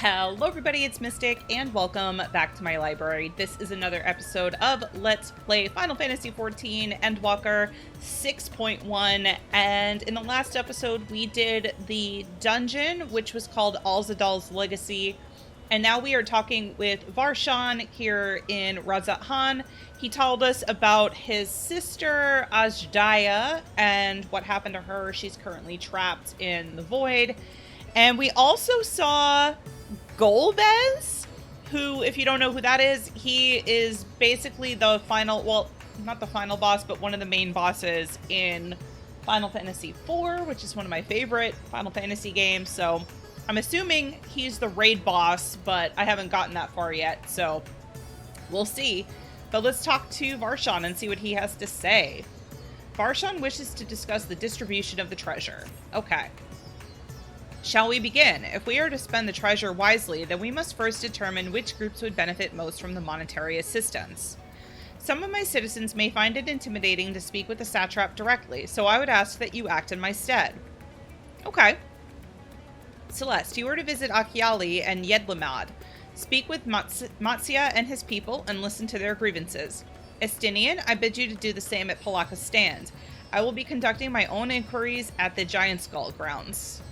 Hello everybody, it's Mystic, and welcome back to my library. This is another episode of Let's Play Final Fantasy XIV Endwalker 6.1, and in the last episode we did the dungeon, which was called Alzadal's Legacy, and now we are talking with Varshan here in Radz-At-Han. He told us about his sister Ajdaya and what happened to her. She's currently trapped in the void. And we also saw Golbez, who, if you don't know who that is, he is basically the final, well, not the final boss, but one of the main bosses in Final Fantasy IV, which is one of my favorite Final Fantasy games. So I'm assuming he's the raid boss, but I haven't gotten that far yet, so we'll see. But let's talk to Varshan and see what he has to say. Varshan wishes to discuss the distribution of the treasure. Okay. Shall we begin? If we are to spend the treasure wisely, then we must first determine which groups would benefit most from the monetary assistance. Some of my citizens may find it intimidating to speak with the satrap directly, so I would ask that you act in my stead. Okay. Celeste, you are to visit Akiali and Yedlamad. Speak with Matsia and his people and listen to their grievances. Estinian, I bid you to do the same at Palaka Stand. I will be conducting my own inquiries at the Giant Skull grounds.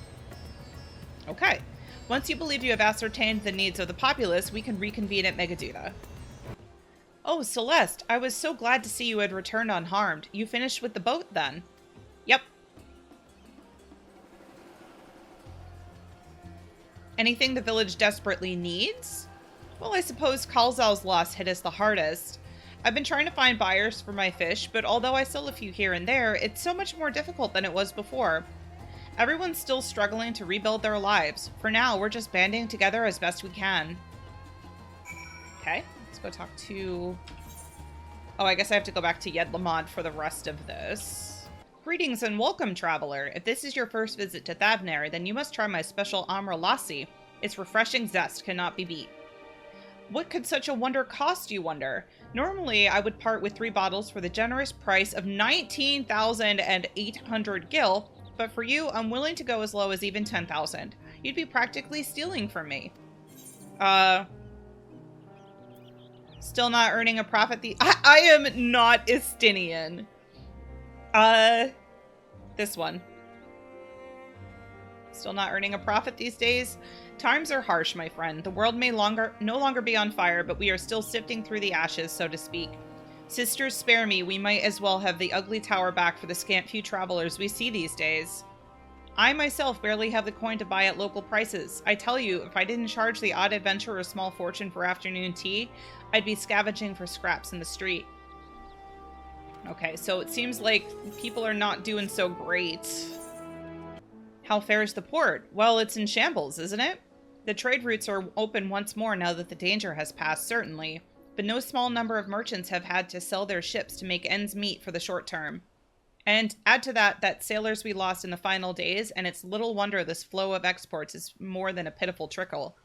Okay. Once you believe you have ascertained the needs of the populace, we can reconvene at Megaduda. Oh, Celeste, I was so glad to see you had returned unharmed. You finished with the boat, then? Yep. Anything the village desperately needs? Well, I suppose Kalzal's loss hit us the hardest. I've been trying to find buyers for my fish, but although I sell a few here and there, it's so much more difficult than it was before. Everyone's still struggling to rebuild their lives. For now, we're just banding together as best we can. Okay, let's go talk to... Oh, I guess I have to go back to Yedlamad for the rest of this. Greetings and welcome, traveler. If this is your first visit to Thavner, then you must try my special Amra Lassi. Its refreshing zest cannot be beat. What could such a wonder cost, you wonder? Normally, I would part with 3 bottles for the generous price of 19,800 gil, but for you, I'm willing to go as low as even 10,000. You'd be practically stealing from me. Still not earning a profit. I am not Estinian. This one. Still not earning a profit these days? Times are harsh, my friend. The world may no longer be on fire, but we are still sifting through the ashes, so to speak. Sisters, spare me. We might as well have the ugly tower back for the scant few travelers we see these days. I myself barely have the coin to buy at local prices. I tell you, if I didn't charge the odd adventurer a small fortune for afternoon tea, I'd be scavenging for scraps in the street. Okay, so it seems like people are not doing so great. How fares the port? Well, it's in shambles, isn't it? The trade routes are open once more now that the danger has passed, certainly. But no small number of merchants have had to sell their ships to make ends meet for the short term. And add to that sailors we lost in the final days, and it's little wonder this flow of exports is more than a pitiful trickle.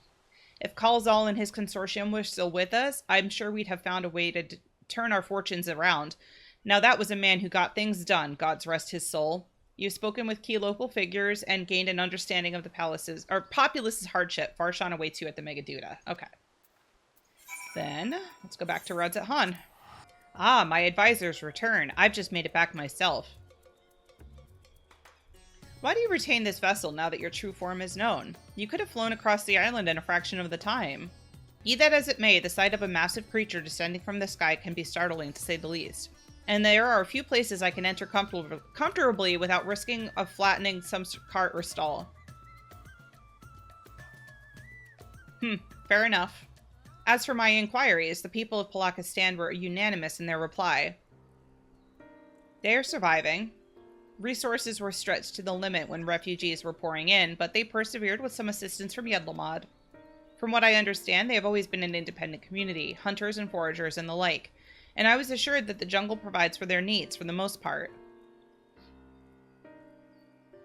If Kalzal and his consortium were still with us, I'm sure we'd have found a way to turn our fortunes around. Now that was a man who got things done, God's rest his soul. You've spoken with key local figures and gained an understanding of the populace's hardship. Varshan awaits you at the Megaduda. Okay. Then, let's go back to Radz-At-Han. Ah, my advisor's return. I've just made it back myself. Why do you retain this vessel now that your true form is known? You could have flown across the island in a fraction of the time. Be that as it may, the sight of a massive creature descending from the sky can be startling, to say the least. And there are a few places I can enter comfortably without risking of flattening some cart or stall. Fair enough. As for my inquiries, the people of Palaka Stand were unanimous in their reply. They are surviving. Resources were stretched to the limit when refugees were pouring in, but they persevered with some assistance from Yedlamad. From what I understand, they have always been an independent community, hunters and foragers and the like, and I was assured that the jungle provides for their needs for the most part.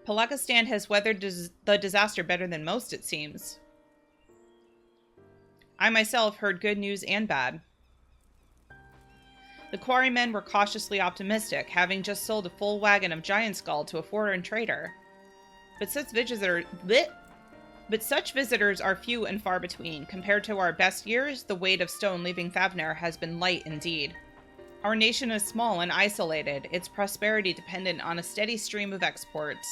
Palaka Stand has weathered the disaster better than most, it seems. I myself heard good news and bad. The quarrymen were cautiously optimistic, having just sold a full wagon of giant skull to a foreign trader. But But such visitors are few and far between. Compared to our best years, the weight of stone leaving Thavner has been light indeed. Our nation is small and isolated, its prosperity dependent on a steady stream of exports.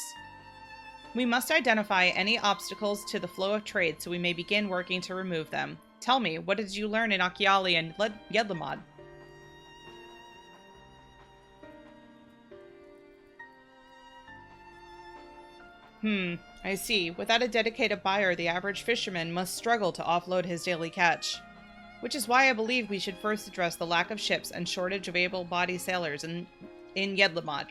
We must identify any obstacles to the flow of trade so we may begin working to remove them. Tell me, what did you learn in Achiali and Yedlamad? I see. Without a dedicated buyer, the average fisherman must struggle to offload his daily catch. Which is why I believe we should first address the lack of ships and shortage of able-bodied sailors in Yedlamad.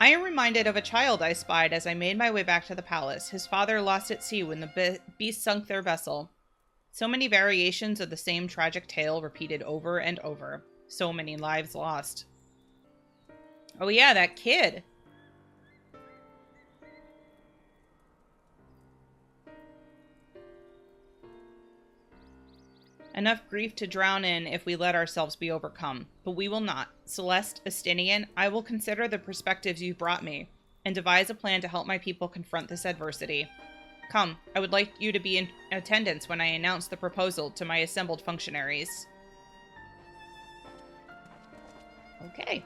I am reminded of a child I spied as I made my way back to the palace. His father lost at sea when the beast sunk their vessel. So many variations of the same tragic tale repeated over and over. So many lives lost. Oh yeah, that kid! Enough grief to drown in if we let ourselves be overcome. But we will not. Celeste, Estinian, I will consider the perspectives you brought me, and devise a plan to help my people confront this adversity. Come, I would like you to be in attendance when I announce the proposal to my assembled functionaries. Okay.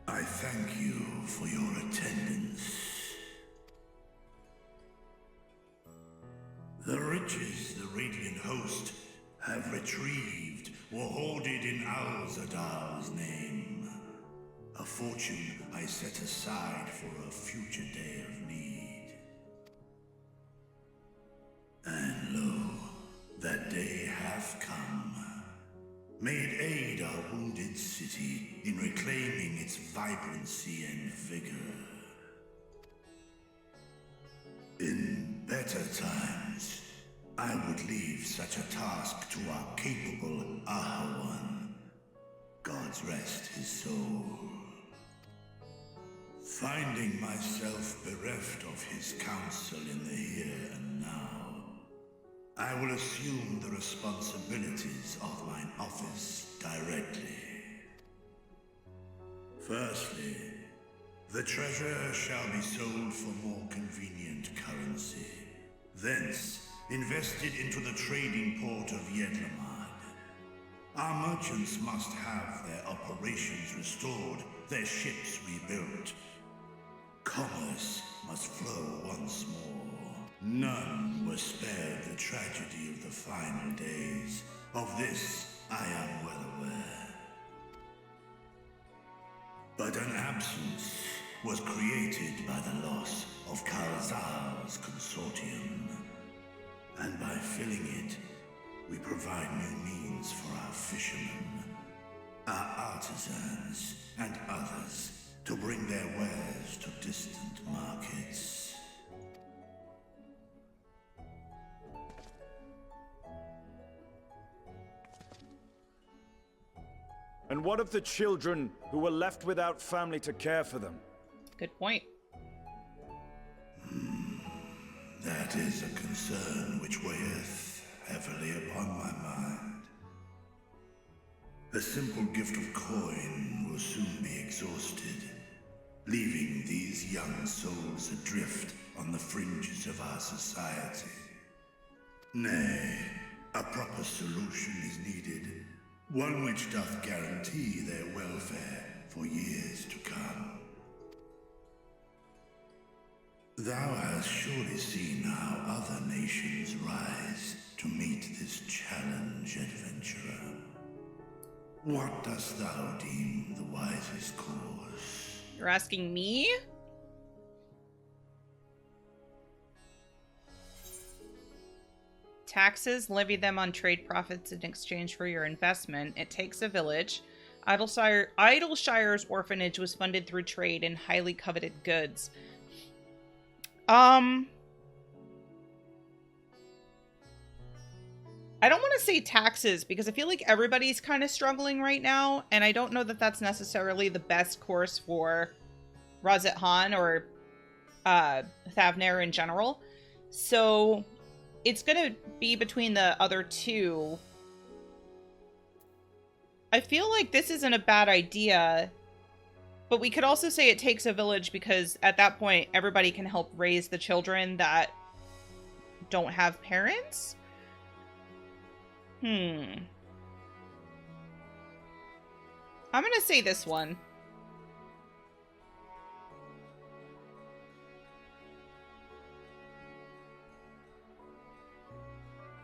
I thank you for your attendance. The riches the Radiant Host have retrieved were hoarded in Alzadal's name. A fortune I set aside for a future day of need. And lo, that day hath come. Made aid our wounded city in reclaiming its vibrancy and vigor. In better times, I would leave such a task to our capable Ahawan. God's rest his soul. Finding myself bereft of his counsel in the here and now, I will assume the responsibilities of mine office directly. Firstly, the treasure shall be sold for more convenient currency. Thence, invested into the trading port of Yedlamad. Our merchants must have their operations restored, their ships rebuilt. Commerce must flow once more. None were spared the tragedy of the final days. Of this, I am well aware. But an absence was created by the loss of Kalzal's consortium. And by filling it, we provide new means for our fishermen, our artisans, and others to bring their wares to distant markets. And what of the children who were left without family to care for them? Good point. That is a concern which weigheth heavily upon my mind. The simple gift of coin will soon be exhausted, leaving these young souls adrift on the fringes of our society. Nay, a proper solution is needed. One which doth guarantee their welfare for years to come. Thou hast surely seen how other nations rise to meet this challenge, adventurer. What dost thou deem the wisest course? You're asking me? Taxes, levy them on trade profits in exchange for your investment. It takes a village. Idleshire's orphanage was funded through trade in highly coveted goods. I don't want to say taxes because I feel like everybody's kind of struggling right now, and I don't know that that's necessarily the best course for Radz-At-Han or Thavner in general. So it's gonna be between the other two. I feel like this isn't a bad idea, but we could also say it takes a village because at that point, everybody can help raise the children that don't have parents. I'm gonna say this one.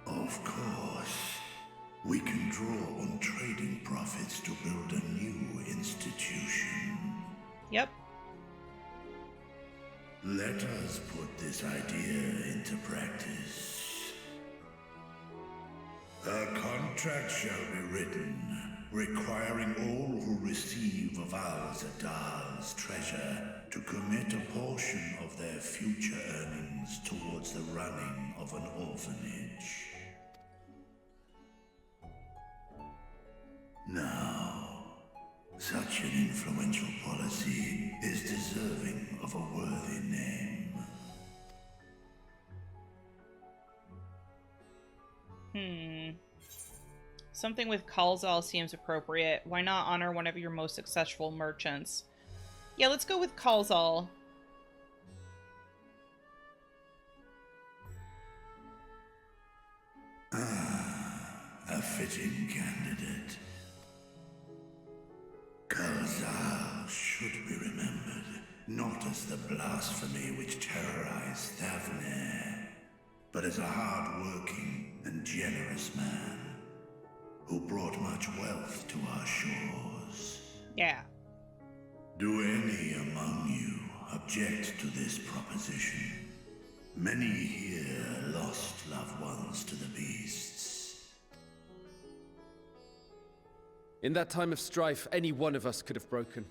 Of course. We can draw on trading profits to build a new institution. Yep. Let us put this idea into practice. A contract shall be written, requiring all who receive of Radz-At-Han's treasure to commit a portion of their future earnings towards the running of an orphanage. Now, such an influential policy is deserving of a worthy name. Something with Kalzal seems appropriate. Why not honor one of your most successful merchants? Yeah, let's go with Kalzal. A fitting candidate. Kalzal should be remembered, not as the blasphemy which terrorized Thavne, but as a hard-working and generous man who brought much wealth to our shores. Yeah. Do any among you object to this proposition? Many here lost loved ones to the beasts. In that time of strife, any one of us could have broken.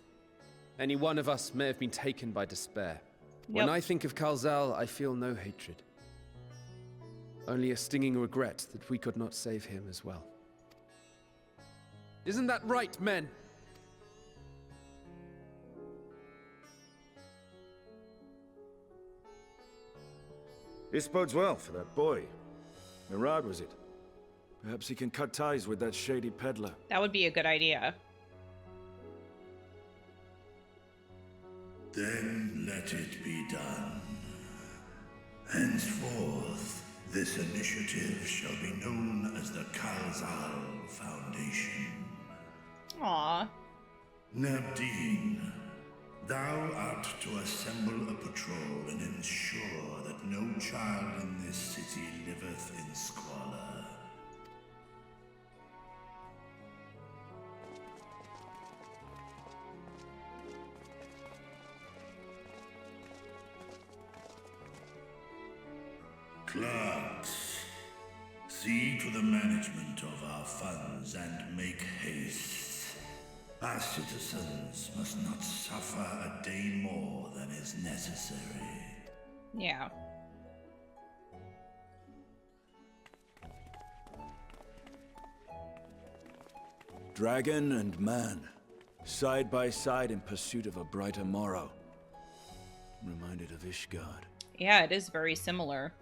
Any one of us may have been taken by despair. When I think of Kalzal, I feel no hatred. Only a stinging regret that we could not save him as well. Isn't that right, men? This bodes well for that boy. Mirad, was it? Perhaps he can cut ties with that shady peddler. That would be a good idea. Then let it be done. Henceforth, this initiative shall be known as the Kalzal Foundation. Aww. Nabdeen, thou art to assemble a patrol and ensure that no child in this city liveth in squalor. Clerks, see to the management of our funds and make haste. Our citizens must not suffer a day more than is necessary. Yeah. Dragon and man, side by side in pursuit of a brighter morrow. Reminded of Ishgard. Yeah, it is very similar.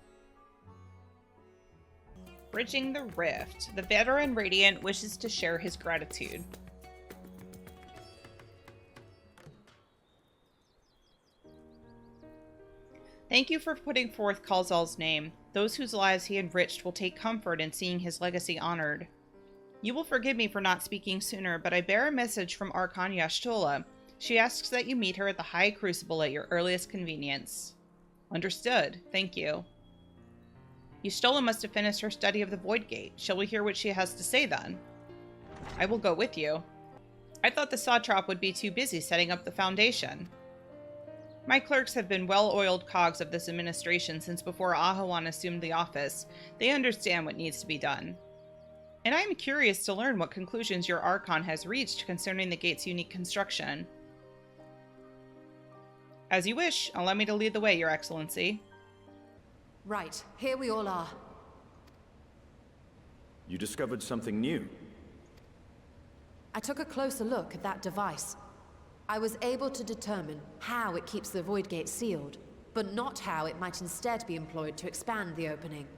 Bridging the Rift. The veteran Radiant wishes to share his gratitude. Thank you for putting forth Kalzal's name. Those whose lives he enriched will take comfort in seeing his legacy honored. You will forgive me for not speaking sooner, but I bear a message from Archon Y'shtola. She asks that you meet her at the High Crucible at your earliest convenience. Understood. Thank you. Y'shtola must have finished her study of the Void Gate. Shall we hear what she has to say then? I will go with you. I thought the Satrap would be too busy setting up the foundation. My clerks have been well-oiled cogs of this administration since before Ahawan assumed the office. They understand what needs to be done. And I am curious to learn what conclusions your Archon has reached concerning the gate's unique construction. As you wish, allow me to lead the way, Your Excellency. Right, here we all are. You discovered something new. I took a closer look at that device. I was able to determine how it keeps the Void Gate sealed, but not how it might instead be employed to expand the opening.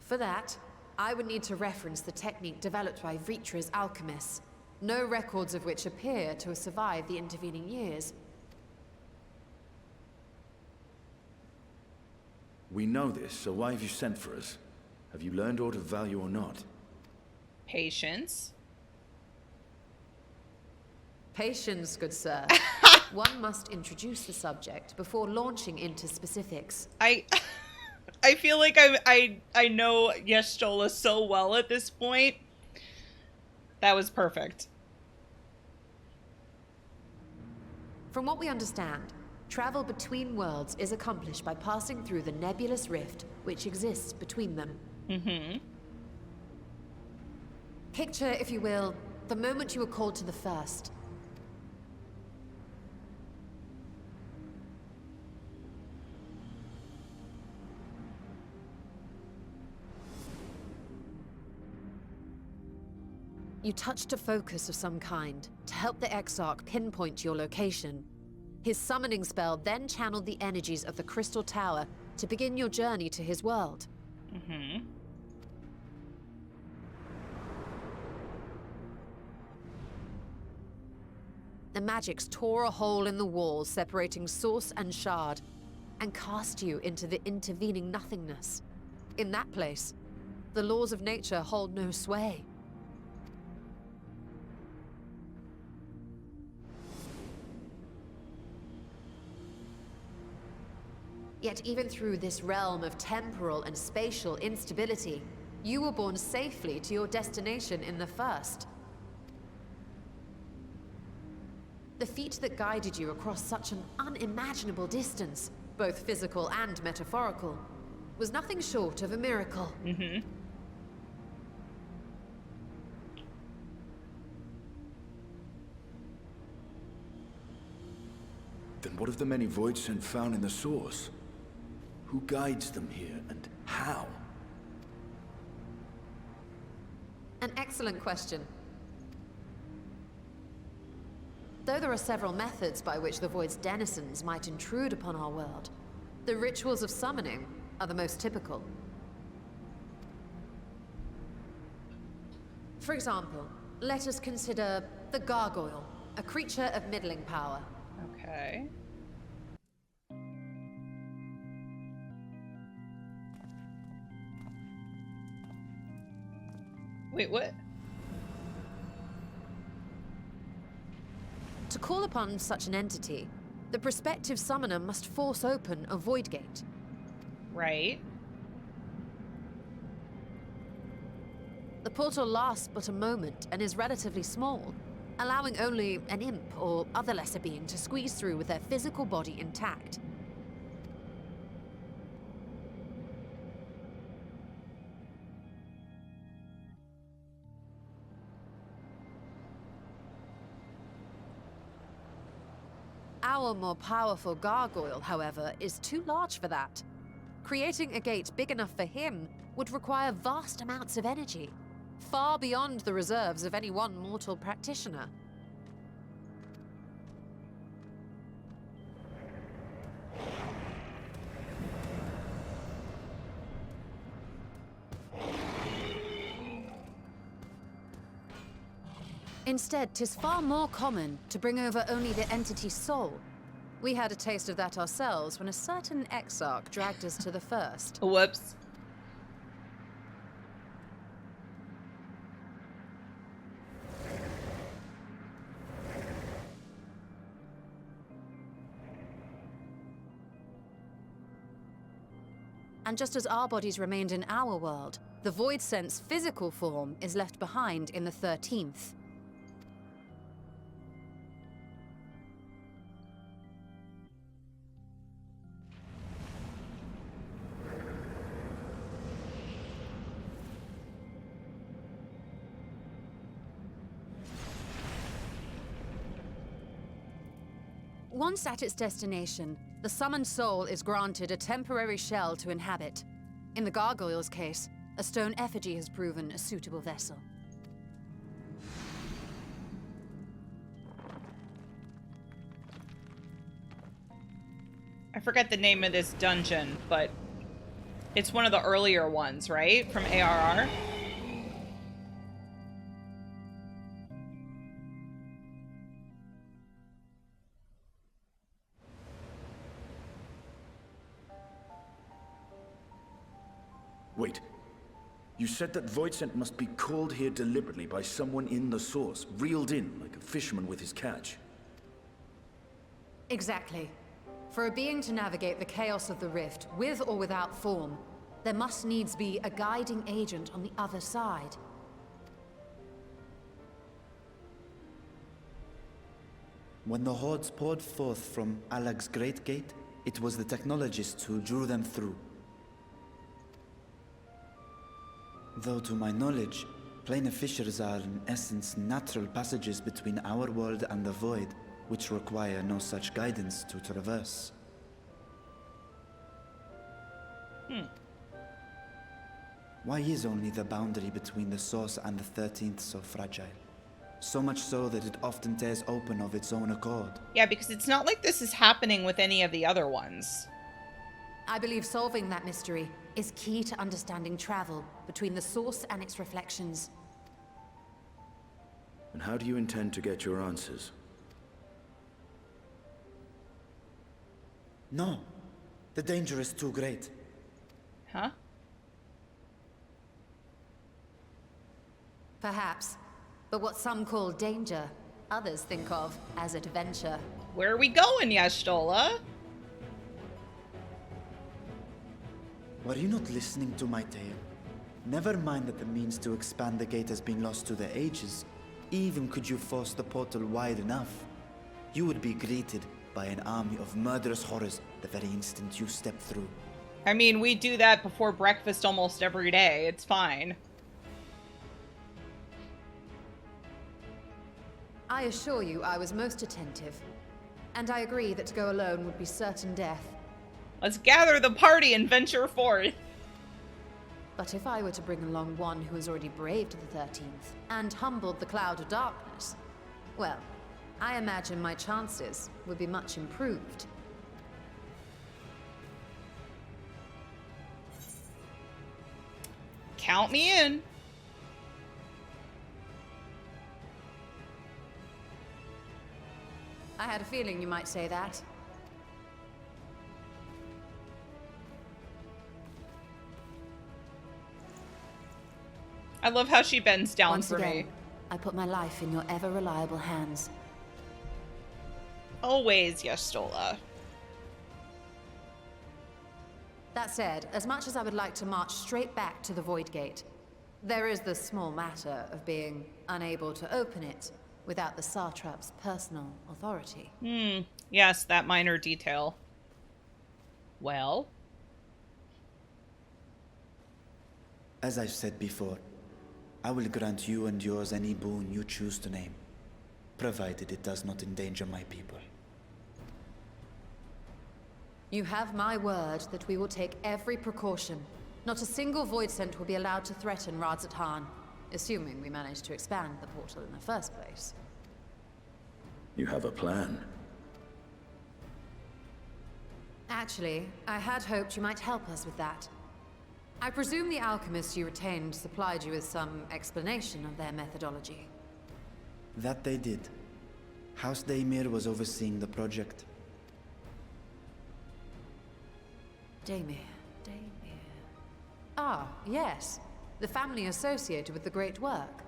For that, I would need to reference the technique developed by Vritra's alchemists, no records of which appear to have survived the intervening years. We know this, so why have you sent for us? Have you learned aught of value or not? Patience. Patience, good sir. One must introduce the subject before launching into specifics. I feel like I know Yestola so well at this point. That was perfect. From what we understand, travel between worlds is accomplished by passing through the nebulous rift which exists between them. Mm-hmm. Picture, if you will, the moment you were called to the first. You touched a focus of some kind to help the Exarch pinpoint your location. His summoning spell then channeled the energies of the Crystal Tower to begin your journey to his world. Mm-hmm. The magics tore a hole in the wall separating source and shard, and cast you into the intervening nothingness. In that place, the laws of nature hold no sway. Yet even through this realm of temporal and spatial instability, you were borne safely to your destination in the first. The feat that guided you across such an unimaginable distance, both physical and metaphorical, was nothing short of a miracle. Mm-hmm. Then what of the many void sent found in the source? Who guides them here, and how? An excellent question. Though there are several methods by which the Void's denizens might intrude upon our world, the rituals of summoning are the most typical. For example, let us consider the Gargoyle, a creature of middling power. Okay. Wait, what? To call upon such an entity, the prospective summoner must force open a void gate. Right. The portal lasts but a moment and is relatively small, allowing only an imp or other lesser being to squeeze through with their physical body intact. Our more powerful gargoyle, however, is too large for that. Creating a gate big enough for him would require vast amounts of energy, far beyond the reserves of any one mortal practitioner. Instead, 'tis far more common to bring over only the entity's soul. We had a taste of that ourselves when a certain Exarch dragged us to the first. Whoops. And just as our bodies remained in our world, the Void Sense physical form is left behind in the 13th. Once at its destination, the summoned soul is granted a temporary shell to inhabit. In the gargoyle's case, a stone effigy has proven a suitable vessel. I forget the name of this dungeon, but It's one of the earlier ones, right? From ARR? Wait. You said that Voidsent must be called here deliberately by someone in the source, reeled in like a fisherman with his catch. Exactly. For a being to navigate the chaos of the rift, with or without form, there must needs be a guiding agent on the other side. When the hordes poured forth from Alag's Great Gate, it was the technologists who drew them through. Though to my knowledge, planar fissures are in essence natural passages between our world and the void, which require no such guidance to traverse. Why is only the boundary between the source and the 13th so fragile? So much so that it often tears open of its own accord. Yeah, because it's not like this is happening with any of the other ones. I believe solving that mystery is key to understanding travel between the source and its reflections. And how do you intend to get your answers? No. The danger is too great. Huh? Perhaps. But what some call danger, others think of as adventure. Where are we going, Y'shtola? Were you not listening to my tale? Never mind that the means to expand the gate has been lost to the ages. Even could you force the portal wide enough, you would be greeted by an army of murderous horrors the very instant you step through. I mean, we do that before breakfast almost every day. It's fine. I assure you I was most attentive. And I agree that to go alone would be certain death. Let's gather the party and venture forth. But if I were to bring along one who has already braved the 13th and humbled the cloud of darkness, well, I imagine my chances would be much improved. Count me in. I had a feeling you might say that. I love how she bends down Once for again, me. I put my life in your ever-reliable hands. Always, Y'shtola. That said, as much as I would like to march straight back to the Void Gate, there is the small matter of being unable to open it without the Satrap's personal authority. Yes, that minor detail. Well? As I've said before, I will grant you and yours any boon you choose to name, provided it does not endanger my people. You have my word that we will take every precaution. Not a single Voidsent will be allowed to threaten Radz-At-Han, assuming we manage to expand the portal in the first place. You have a plan. Actually, I had hoped you might help us with that. I presume the alchemists you retained supplied you with some explanation of their methodology. That they did. House Daymir was overseeing the project. Daymir. Ah, yes. The family associated with the great work.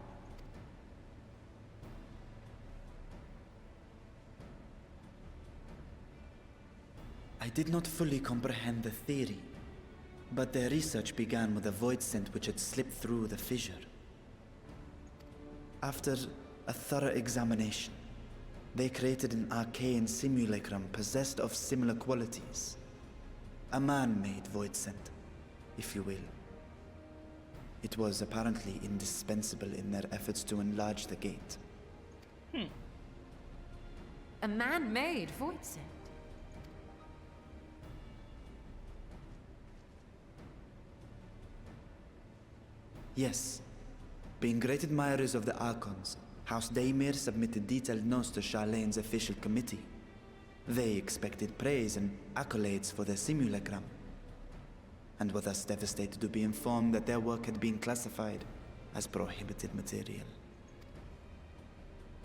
I did not fully comprehend the theory, but their research began with a Voidsent which had slipped through the fissure. After a thorough examination, they created an arcane simulacrum possessed of similar qualities. A man-made Voidsent, if you will. It was apparently indispensable in their efforts to enlarge the gate. A man-made Voidsent? Yes. Being great admirers of the Archons, House Daymir submitted detailed notes to Charlene's official committee. They expected praise and accolades for their simulacrum. and were thus devastated to be informed that their work had been classified as prohibited material.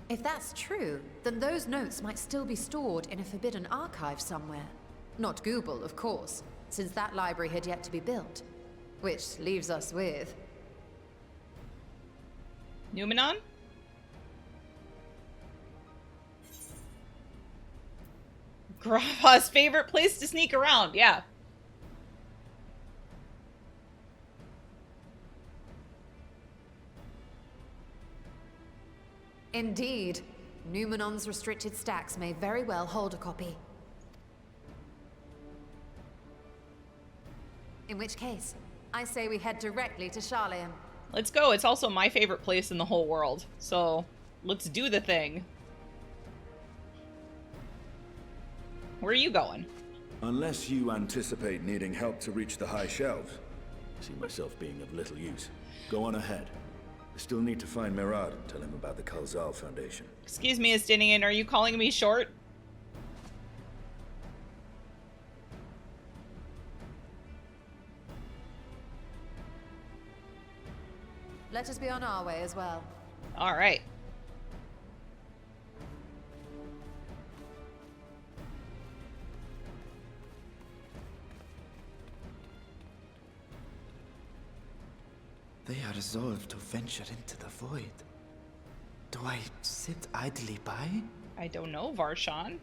If that's true, then those notes might still be stored in a forbidden archive somewhere. Not Google, of course, since that library had yet to be built. Which leaves us with... Numenon? Grandpa's favorite place to sneak around, yeah. Indeed. Numenon's restricted stacks may very well hold a copy. In which case, I say we head directly to Charlium. Let's go. It's also my favorite place in the whole world. So, let's do the thing. Where are you going? Unless you anticipate needing help to reach the high shelves. I see myself being of little use. Go on ahead. I still need to find Mirad and tell him about the Kalzal Foundation. Excuse me, Estinian, are you calling me short? Let us be on our way as well. All right. They are resolved to venture into the void. Do I sit idly by? I don't know, Varshan.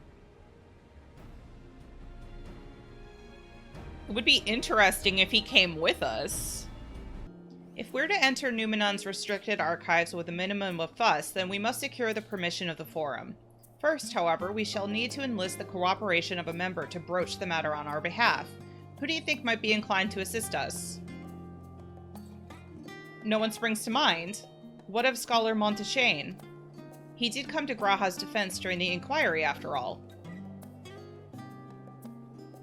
It would be interesting if he came with us. If we're to enter Numenon's restricted archives with a minimum of fuss, then we must secure the permission of the Forum. First, however, we shall need to enlist the cooperation of a member to broach the matter on our behalf. Who do you think might be inclined to assist us? No one springs to mind. What of Scholar Montaigne? He did come to Graha's defense during the inquiry, after all.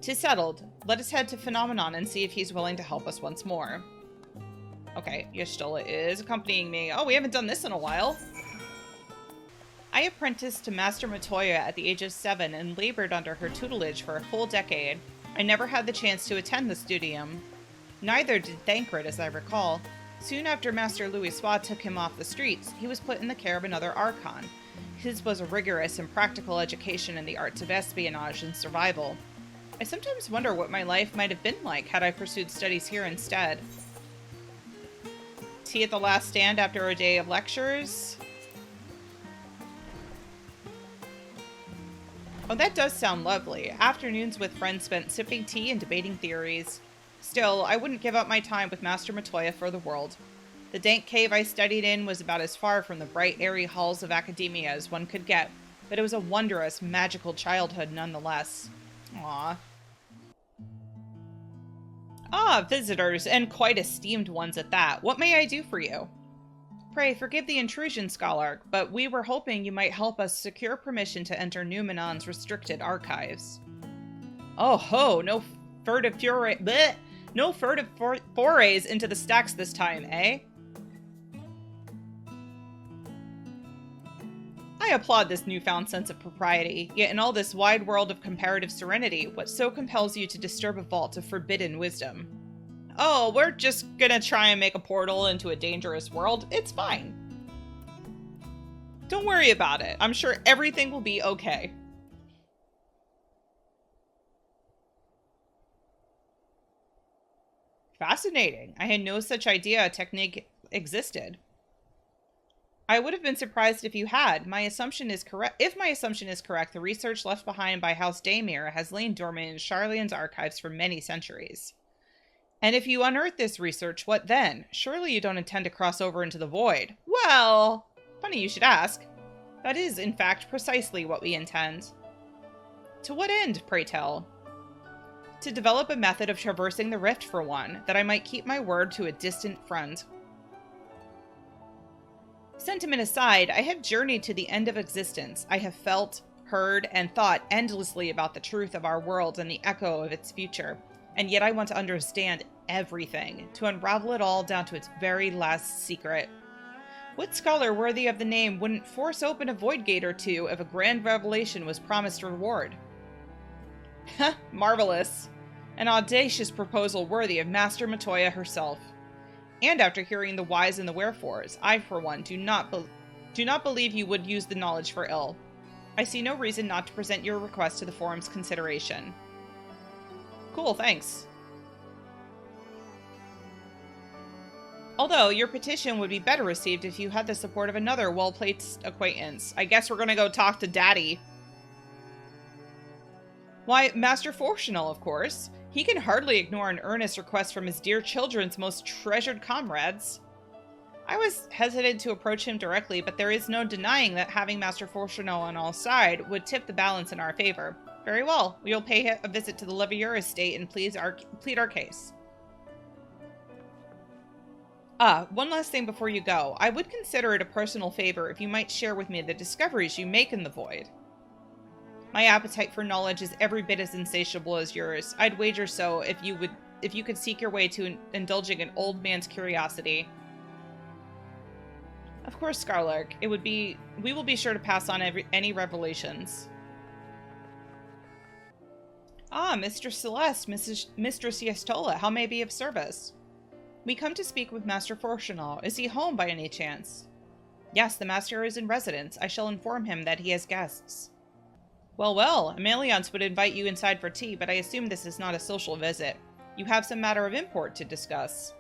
'Tis settled. Let us head to Phenomenon and see if he's willing to help us once more. Okay, Y'shtola is accompanying me. Oh, we haven't done this in a while. I apprenticed to Master Matoya at the age of 7 and labored under her tutelage for a full decade. I never had the chance to attend the studium. Neither did Thancred, as I recall. Soon after Master Louisoix took him off the streets, he was put in the care of another Archon. His was a rigorous and practical education in the arts of espionage and survival. I sometimes wonder what my life might have been like had I pursued studies here instead. Tea at the last stand after a day of lectures? Oh, that does sound lovely. Afternoons with friends spent sipping tea and debating theories. Still, I wouldn't give up my time with Master Matoya for the world. The dank cave I studied in was about as far from the bright, airy halls of academia as one could get, but it was a wondrous, magical childhood nonetheless. Aww. Ah, visitors, and quite esteemed ones at that. What may I do for you? Pray, forgive the intrusion, Scholar, but we were hoping you might help us secure permission to enter Numenon's restricted archives. Oh ho, no furtive forays into the stacks this time, eh? I applaud this newfound sense of propriety, yet in all this wide world of comparative serenity, what so compels you to disturb a vault of forbidden wisdom? Oh, we're just gonna try and make a portal into a dangerous world. It's fine. Don't worry about it. I'm sure everything will be okay. Fascinating. I had no such idea a technique existed. I would have been surprised if you had. My assumption is correct. If my assumption is correct, the research left behind by House Daymir has lain dormant in Sharlayan's archives for many centuries. And if you unearth this research, what then? Surely you don't intend to cross over into the void. Well, funny you should ask. That is, in fact, precisely what we intend. To what end, pray tell? To develop a method of traversing the rift, for one, that I might keep my word to a distant friend. Sentiment aside, I have journeyed to the end of existence. I have felt, heard, and thought endlessly about the truth of our world and the echo of its future. And yet I want to understand everything, to unravel it all down to its very last secret. What scholar worthy of the name wouldn't force open a void gate or two if a grand revelation was promised reward? Heh, marvelous. An audacious proposal worthy of Master Matoya herself. And after hearing the whys and the wherefores, I, for one, do not believe you would use the knowledge for ill. I see no reason not to present your request to the forum's consideration. Cool, thanks. Although, your petition would be better received if you had the support of another well-placed acquaintance. I guess we're gonna go talk to Daddy. Why, Master Fortunal, of course. He can hardly ignore an earnest request from his dear children's most treasured comrades. I was hesitant to approach him directly, but there is no denying that having Master Fortunal on our side would tip the balance in our favor. Very well, we will pay a visit to the Levier estate and plead our case. One last thing before you go. I would consider it a personal favor if you might share with me the discoveries you make in the void. My appetite for knowledge is every bit as insatiable as yours. I'd wager so if you could seek your way to indulging an old man's curiosity. Of course, Scarlark. We will be sure to pass on any revelations. Ah, Mistress Celeste, Mistress Yestola, how may I be of service? We come to speak with Master Fortunal. Is he home by any chance? Yes, the Master is in residence. I shall inform him that he has guests. Well, Ameliance would invite you inside for tea, but I assume this is not a social visit. You have some matter of import to discuss.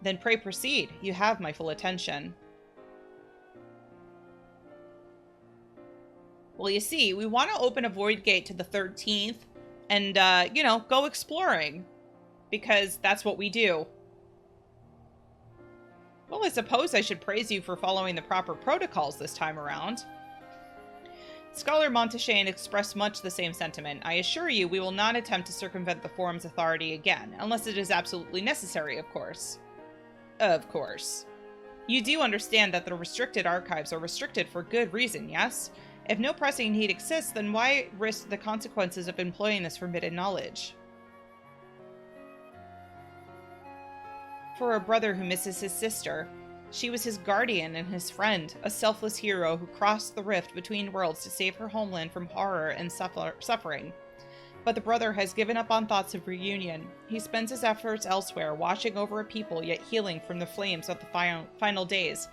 Then pray proceed. You have my full attention. Well, you see, we want to open a void gate to the 13th and, go exploring. Because that's what we do. Well, I suppose I should praise you for following the proper protocols this time around. Scholar Montaigne expressed much the same sentiment. I assure you we will not attempt to circumvent the forum's authority again, unless it is absolutely necessary, of course. Of course. You do understand that the restricted archives are restricted for good reason, yes? If no pressing need exists, then why risk the consequences of employing this forbidden knowledge? For a brother who misses his sister. She was his guardian and his friend, a selfless hero who crossed the rift between worlds to save her homeland from horror and suffering. But the brother has given up on thoughts of reunion. He spends his efforts elsewhere, watching over a people yet healing from the flames of the final days,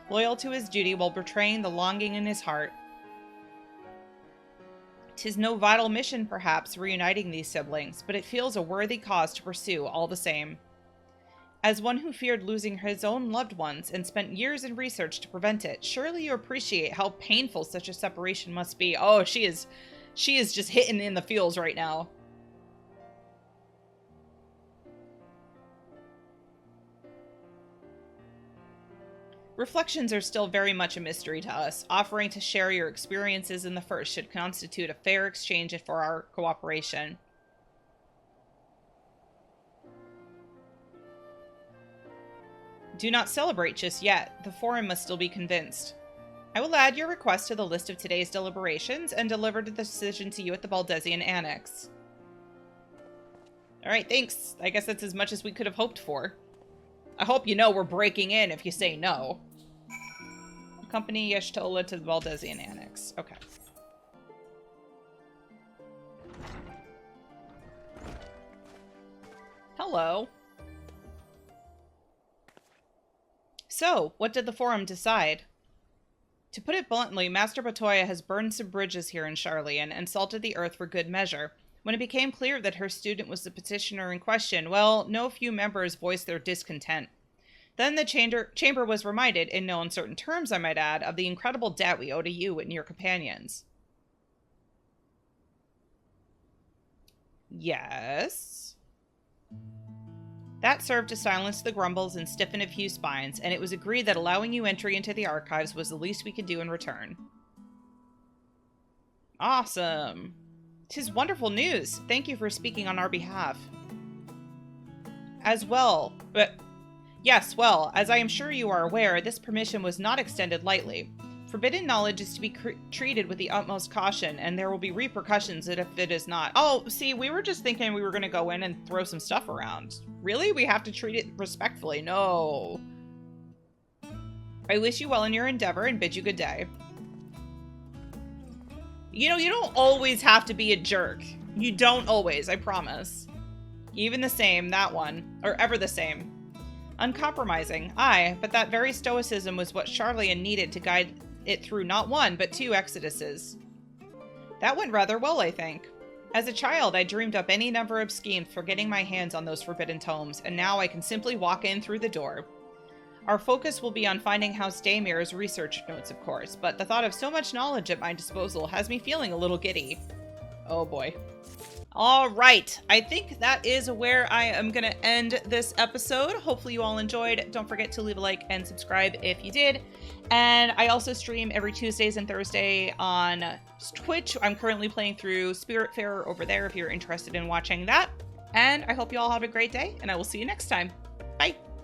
loyal to his duty while betraying the longing in his heart. 'Tis no vital mission, perhaps, reuniting these siblings, but it feels a worthy cause to pursue all the same. As one who feared losing his own loved ones and spent years in research to prevent it, surely you appreciate how painful such a separation must be. Oh, she is just hitting in the feels right now. Reflections are still very much a mystery to us. Offering to share your experiences in the first should constitute a fair exchange for our cooperation. Do not celebrate just yet. The forum must still be convinced. I will add your request to the list of today's deliberations and deliver the decision to you at the Baldesion Annex. Alright, thanks. I guess that's as much as we could have hoped for. I hope you know we're breaking in if you say no. Accompany Yestola to the Baldesion Annex. Okay. Hello. So, what did the forum decide? To put it bluntly, Master Matoya has burned some bridges here in Sharlayan and salted the earth for good measure. When it became clear that her student was the petitioner in question, well, no few members voiced their discontent. Then the chamber was reminded, in no uncertain terms I might add, of the incredible debt we owe to you and your companions. Yes? That served to silence the grumbles and stiffen a few spines, and it was agreed that allowing you entry into the archives was the least we could do in return. Awesome. 'Tis wonderful news. Thank you for speaking on our behalf. As well, as I am sure you are aware, this permission was not extended lightly. Forbidden knowledge is to be treated with the utmost caution, and there will be repercussions if it is not. Oh, see, we were just thinking we were going to go in and throw some stuff around. Really? We have to treat it respectfully? No. I wish you well in your endeavor and bid you good day. You know, you don't always have to be a jerk. You don't always, I promise. Even the same, that one. Or ever the same. Uncompromising, aye, but that very stoicism was what Charlian needed to guide it through not one, but 2 exoduses. That went rather well, I think. As a child, I dreamed up any number of schemes for getting my hands on those forbidden tomes, and now I can simply walk in through the door. Our focus will be on finding House Daymir's research notes, of course, but the thought of so much knowledge at my disposal has me feeling a little giddy. Oh boy. All right, I think that is where I am going to end this episode. Hopefully you all enjoyed. Don't forget to leave a like and subscribe if you did. And I also stream every Tuesdays and Thursday on Twitch. I'm currently playing through Spiritfarer over there if you're interested in watching that. And I hope you all have a great day, and I will see you next time. Bye.